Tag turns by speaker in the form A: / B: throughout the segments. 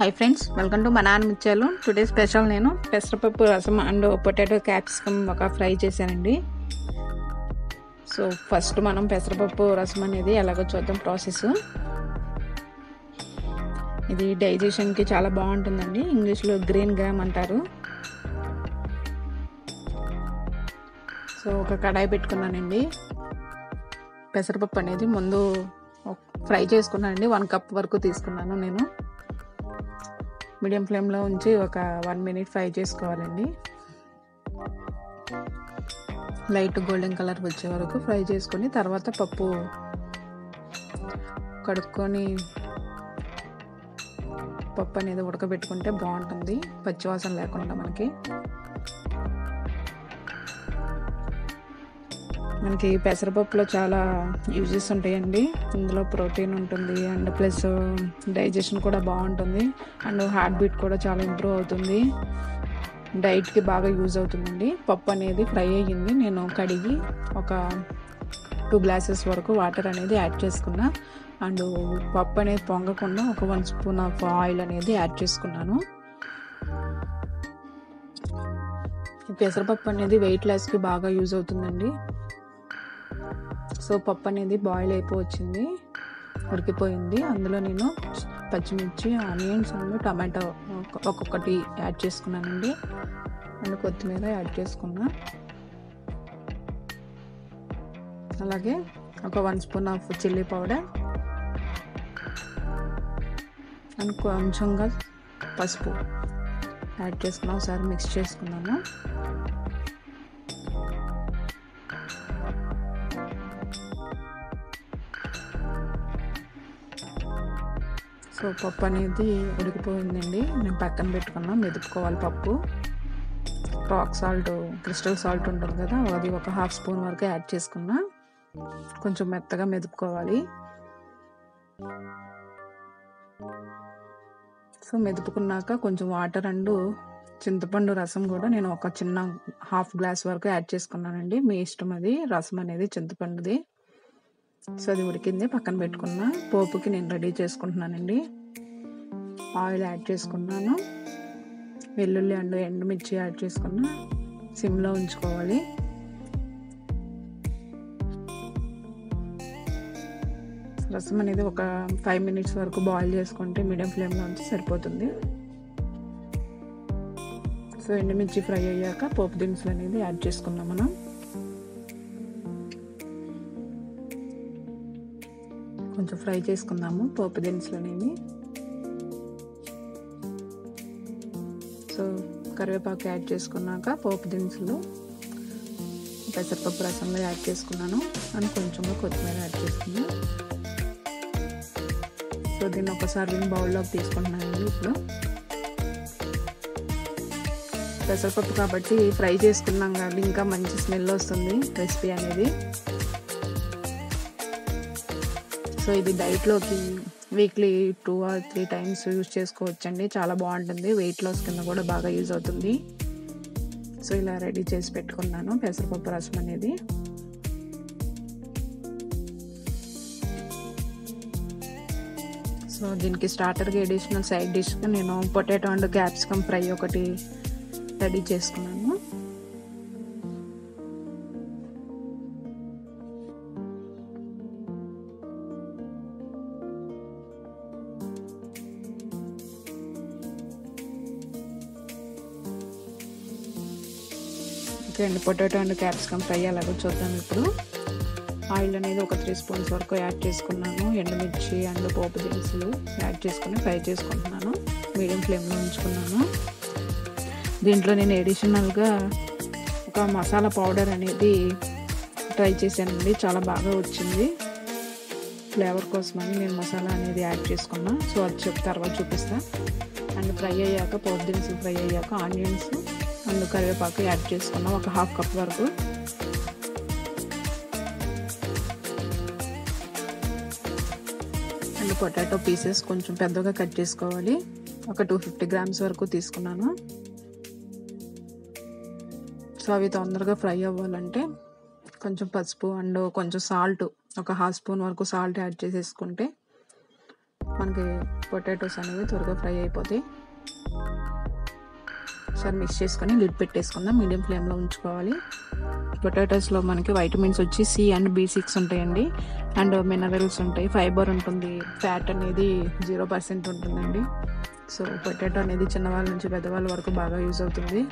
A: Hi friends, welcome to మా నాన్న ముత్యాలు. టుడే స్పెషల్ నేను పెసరపప్పు రసం అండ్ పొటాటో క్యాప్సికమ్ ఒక ఫ్రై చేశానండి. సో ఫస్ట్ మనం పెసరపప్పు రసం అనేది ఎలాగో చూద్దాం ప్రాసెస్. ఇది డైజెషన్కి చాలా బాగుంటుందండి. ఇంగ్లీష్లో గ్రీన్ గ్రామ్ అంటారు. సో ఒక కడాయి పెట్టుకున్నానండి. పెసరపప్పు అనేది ముందు ఫ్రై చేసుకున్నానండి. 1 కప్ వరకు తీసుకున్నాను నేను. మీడియం ఫ్లేమ్లో ఉంచి ఒక 1 మినిట్ ఫ్రై చేసుకోవాలండి. లైట్ గోల్డెన్ కలర్ వచ్చే వరకు ఫ్రై చేసుకొని తర్వాత పప్పు కడుక్కొని పప్పు అనేది ఉడకబెట్టుకుంటే బాగుంటుంది, పచ్చివాసన లేకుండా. మనకి పెసరపప్పులో చాలా యూజెస్ ఉంటాయండి. ఇందులో ప్రోటీన్ ఉంటుంది అండ్ ప్లస్ డైజెషన్ కూడా బాగుంటుంది అండ్ హార్ట్ బీట్ కూడా చాలా ఇంప్రూవ్ అవుతుంది. డైట్కి బాగా యూజ్ అవుతుందండి. పప్పు అనేది ఫ్రై అయ్యింది. నేను కడిగి ఒక 2 గ్లాసెస్ వరకు వాటర్ అనేది యాడ్ చేసుకున్నా అండ్ పప్పు అనేది పొంగకుండా ఒక 1 స్పూన్ ఆఫ్ ఆయిల్ అనేది యాడ్ చేసుకున్నాను. పెసరపప్పు అనేది వెయిట్ లాస్కి బాగా యూజ్ అవుతుందండి. సో పప్పు అనేది బాయిల్ అయిపోవచ్చింది, ఉడికిపోయింది. అందులో నేను పచ్చిమిర్చి, ఆనియన్స్ అండ్ టమాటో ఒక్కొక్కటి యాడ్ చేసుకున్నానండి అండ్ కొత్తిమీర యాడ్ చేసుకున్నా. అలాగే ఒక 1 spoon of chilli powder and కొంచెంగా పసుపు యాడ్ చేసుకున్నాం. ఒకసారి మిక్స్ చేసుకున్నాము. సో పప్పు అనేది ఉడికిపోయిందండి. నేను పక్కన పెట్టుకున్నా. మెదుపుకోవాలి పప్పు. రాక్ సాల్ట్, క్రిస్టల్ సాల్ట్ ఉంటుంది కదా, అది ఒక 1/2 స్పూన్ వరకు యాడ్ చేసుకున్నా. కొంచెం మెత్తగా మెదుపుకోవాలి. సో మెదుపుకున్నాక కొంచెం వాటర్ అండ్ చింతపండు రసం కూడా నేను ఒక చిన్న 1/2 గ్లాస్ వరకు యాడ్ చేసుకున్నానండి. మీ ఇష్టం అది, రసం అనేది చింతపండుది. సో అది ఉడికింది, పక్కన పెట్టుకున్నా. పోపుకి నేను రెడీ చేసుకుంటున్నానండి. ఆయిల్ యాడ్ చేసుకున్నాను. వెల్లుల్లి అండ్ ఎండుమిర్చి యాడ్ చేసుకున్నా. సిమ్లో ఉంచుకోవాలి. రసం అనేది ఒక 5 మినిట్స్ వరకు బాయిల్ చేసుకుంటే మీడియం ఫ్లేమ్లో ఉంచి సరిపోతుంది. సో ఎండుమిర్చి ఫ్రై అయ్యాక పోపు దినుసులు అనేది యాడ్ చేసుకున్నాం మనం. కొంచెం ఫ్రై చేసుకుందాము పోపు దినుసులు అనేవి. సో కరివేపాకు యాడ్ చేసుకున్నాక పోపు దినుసులు పెసరపప్పు రసంలో యాడ్ చేసుకున్నాను అండ్ కొంచెంగా కొత్తిమీర యాడ్ చేసుకున్నాను. సో దీన్ని ఒక సర్వింగ్ బౌల్లోకి తీసుకుంటున్నానండి. ఇప్పుడు పెసరపప్పు కాబట్టి ఫ్రై చేసుకున్నాం కాబట్టి ఇంకా మంచి స్మెల్ వస్తుంది రెసిపీ అనేది. సో ఇది డైట్లోకి వీక్లీ 2 or 3 టైమ్స్ యూజ్ చేసుకోవచ్చండి. చాలా బాగుంటుంది. వెయిట్ లాస్ కింద కూడా బాగా యూజ్ అవుతుంది. సో ఇలా రెడీ చేసి పెట్టుకున్నాను పెసరపప్పు రసం అనేది. సో దీనికి స్టార్టర్కి అడిషనల్ సైడ్ డిష్గా నేను పొటాటో అండ్ క్యాప్సికమ్ ఫ్రై ఒకటి రెడీ చేసుకున్నాను. ఓకే అండి, పొటాటో అండ్ క్యాప్సికమ్ ఫ్రై అలాగో చూద్దాం. ఇప్పుడు ఆయిల్ అనేది ఒక 3 స్పూన్స్ వరకు యాడ్ చేసుకున్నాను. ఎండుమిర్చి అండ్ పోపు దినుసులు యాడ్ చేసుకుని ఫ్రై చేసుకుంటున్నాను. మీడియం ఫ్లేమ్లో ఉంచుకున్నాను. దీంట్లో నేను అడిషనల్గా ఒక మసాలా పౌడర్ అనేది ట్రై చేశానండి. చాలా బాగా వచ్చింది. ఫ్లేవర్ కోసమని నేను మసాలా అనేది యాడ్ చేసుకున్నా. సో అది తర్వాత చూపిస్తా. అండ్ ఫ్రై అయ్యాక పోపు దినుసులు ఫ్రై అయ్యాక ఆనియన్స్ అండ్ కరివేపాకు యాడ్ చేసుకున్నాం ఒక 1/2 కప్ వరకు. అండ్ పొటాటో పీసెస్ కొంచెం పెద్దగా కట్ చేసుకోవాలి. ఒక 250 గ్రామ్స్ వరకు తీసుకున్నాను. సో అవి తొందరగా ఫ్రై అవ్వాలంటే కొంచెం పసుపు అండ్ కొంచెం సాల్ట్, ఒక 1/2 స్పూన్ వరకు సాల్ట్ యాడ్ చేసేసుకుంటే మనకి పొటాటోస్ అనేవి త్వరగా ఫ్రై అయిపోతాయి. ఒకసారి మిక్స్ చేసుకొని లిడ్ పెట్టేసుకుందాం. మీడియం ఫ్లేమ్లో ఉంచుకోవాలి. పొటాటోస్లో మనకి వైటమిన్స్ వచ్చి C అండ్ B6 ఉంటాయండి. అండ్ మినరల్స్ ఉంటాయి, ఫైబర్ ఉంటుంది, ఫ్యాట్ అనేది 0% ఉంటుందండి. సో పొటాటో అనేది చిన్నవాళ్ళ నుంచి పెద్దవాళ్ళ వరకు బాగా యూజ్ అవుతుంది.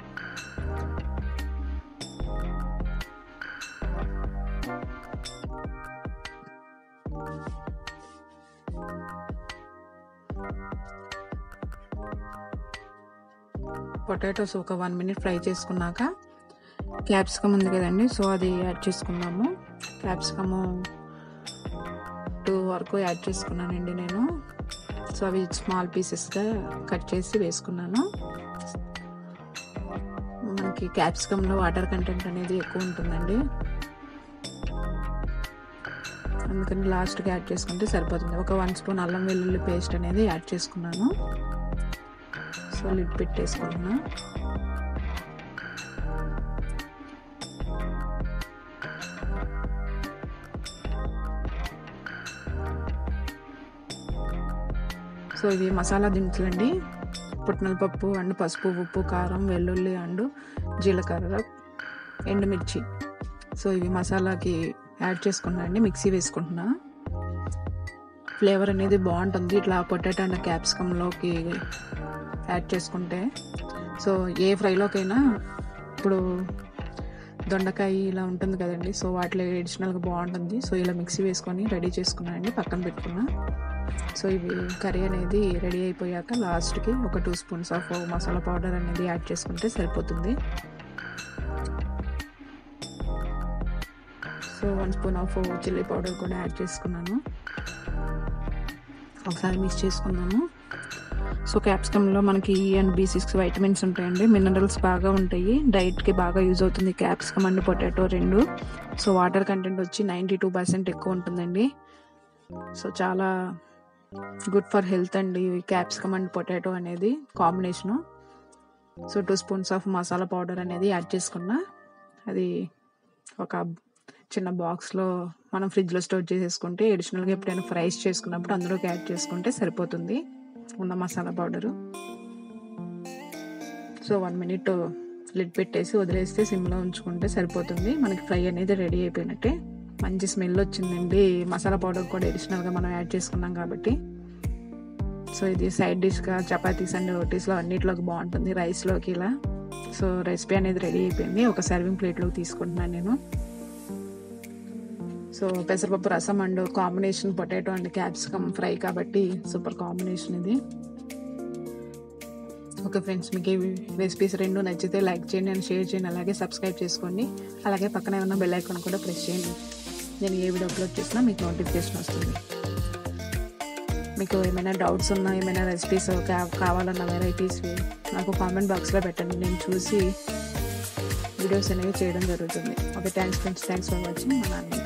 A: పొటాటోస్ ఒక 1 minute ఫ్రై చేసుకున్నాక క్యాప్సికమ్ ఉంది కదండి, సో అది యాడ్ చేసుకున్నాము. క్యాప్సికము 2 వరకు యాడ్ చేసుకున్నానండి నేను. సో అవి స్మాల్ పీసెస్గా కట్ చేసి వేసుకున్నాను. మనకి క్యాప్సికంలో వాటర్ కంటెంట్ అనేది ఎక్కువ ఉంటుందండి, అందుకని లాస్ట్కి యాడ్ చేసుకుంటే సరిపోతుంది. ఒక 1 స్పూన్ అల్లం వెల్లుల్లి పేస్ట్ అనేది యాడ్ చేసుకున్నాను. So lid పెట్టేసుకుంటున్నా. సో ఇవి మసాలా దినుసులండి. పుట్నాల పప్పు అండ్ పసుపు, ఉప్పు, కారం, వెల్లుల్లి అండ్ జీలకర్ర, ఎండుమిర్చి. సో ఇవి మసాలాకి యాడ్ చేసుకున్నా అండి, మిక్సీ వేసుకుంటున్నా. ఫ్లేవర్ అనేది బాగుంటుంది ఇట్లా పొటాటో అండ్ క్యాప్సికంలోకి యాడ్ చేసుకుంటే. సో ఏ ఫ్రైలోకైనా, ఇప్పుడు దొండకాయ ఇలా ఉంటుంది కదండి, సో వాటిలో అడిషనల్గా బాగుంటుంది. సో ఇలా మిక్సీ వేసుకొని రెడీ చేసుకున్నా అండి, పక్కన పెట్టుకున్నా. సో ఇవి కర్రీ అనేది రెడీ అయిపోయాక లాస్ట్కి ఒక 2 స్పూన్స్ ఆఫ్ మసాలా పౌడర్ అనేది యాడ్ చేసుకుంటే సరిపోతుంది. So 1 spoon of chilli powder కూడా యాడ్ చేసుకున్నాను. ఒకసారి మిక్స్ చేసుకున్నాను. సో క్యాప్సికంలో మనకి E అండ్ B6 వైటమిన్స్ ఉంటాయండి, మినరల్స్ బాగా ఉంటాయి, డైట్కి బాగా యూజ్ అవుతుంది capsicum and potato 2. So water content వచ్చి 92% ఎక్కువ ఉంటుందండి. సో చాలా గుడ్ ఫర్ హెల్త్ అండి క్యాప్సికమ్ అండ్ పొటాటో అనేది combination. So 2 spoons of masala powder అనేది యాడ్ చేసుకున్నా. అది ఒక చిన్న బాక్స్లో మనం ఫ్రిడ్జ్లో స్టోర్ చేసేసుకుంటే అడిషనల్గా ఎప్పుడైనా ఫ్రైస్ చేసుకున్నప్పుడు అందులోకి యాడ్ చేసుకుంటే సరిపోతుంది ఉన్న masala powder. So 1 minute lid పెట్టేసి వదిలేస్తే సిమ్లో ఉంచుకుంటే సరిపోతుంది. మనకి ఫ్రై అనేది రెడీ అయిపోయినట్టే. మంచి స్మెల్ వచ్చిందండి, మసాలా పౌడర్ కూడా అడిషనల్గా మనం యాడ్ చేసుకున్నాం కాబట్టి. సో ఇది సైడ్ డిష్గా చపాతీస్ అండ్ రోటీస్లో అన్నిట్లోకి బాగుంటుంది, రైస్లోకి ఇలా. సో రెసిపీ అనేది రెడీ అయిపోయింది. ఒక సర్వింగ్ ప్లేట్లోకి తీసుకుంటున్నాను నేను. సో పెసరపప్పు రసం and combination potato and capsicum fry కాబట్టి సూపర్ కాంబినేషన్ ఇది. ఓకే ఫ్రెండ్స్, మీకు ఈ రెసిపీస్ 2 నచ్చితే లైక్ చేయండి అండ్ షేర్ చేయండి, అలాగే సబ్స్క్రైబ్ చేసుకోండి. అలాగే పక్కనే ఉన్న బెల్ ఐకాన్ కూడా ప్రెస్ చేయండి. నేను ఏ వీడియో అప్లోడ్ చేసినా మీకు నోటిఫికేషన్ వస్తుంది. మీకు ఏమైనా డౌట్స్ ఉన్నా, ఏమైనా రెసిపీస్ కావాలన్న వెరైటీస్ నాకు కామెంట్ బాక్స్లో పెట్టండి, నేను చూసి వీడియోస్ అనేవి చేయడం జరుగుతుంది. Okay thanks friends, thanks for watching. మా నాన్న.